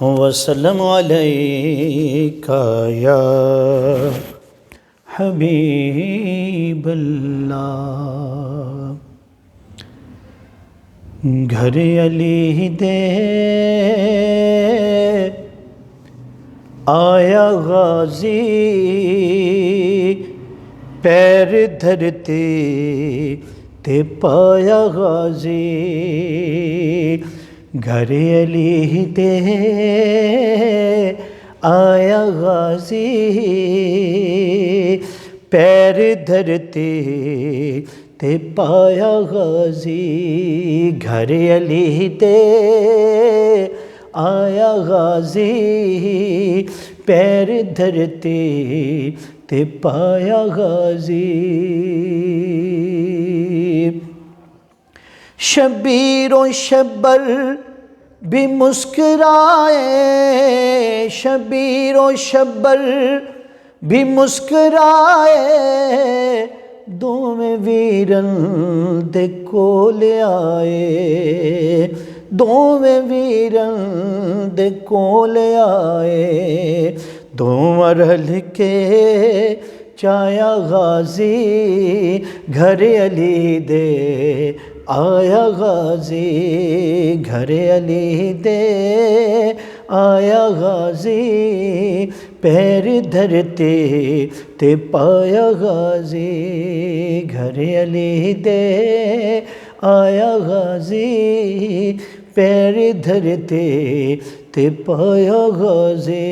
وسلم علیکہ یا حبیب اللہ۔ گھر علی دے آیا غازی، پیر دھرتے تے پایا غازی۔ گھر علی دے آیا غازی، پیر دھرتے تے پایا غازی۔ گھر علی دے آیا غازی، پیر دھرتے تے پایا غازی۔ شبیر و شبر بھی مسکرائے، شبیر و شبر بھی مسکرائے، دوویں ویرن دے کول آئے، دوویں ویرن دے کول آئے۔ دوواں رل کے چایا غازی، گھر علی دے آیا غازی۔ گھر علی دے آیا غازی، پیر دھرتے تے پایا غازی۔ گھر علی دے آیا غازی، پیر دھرتے تے پایا غازی۔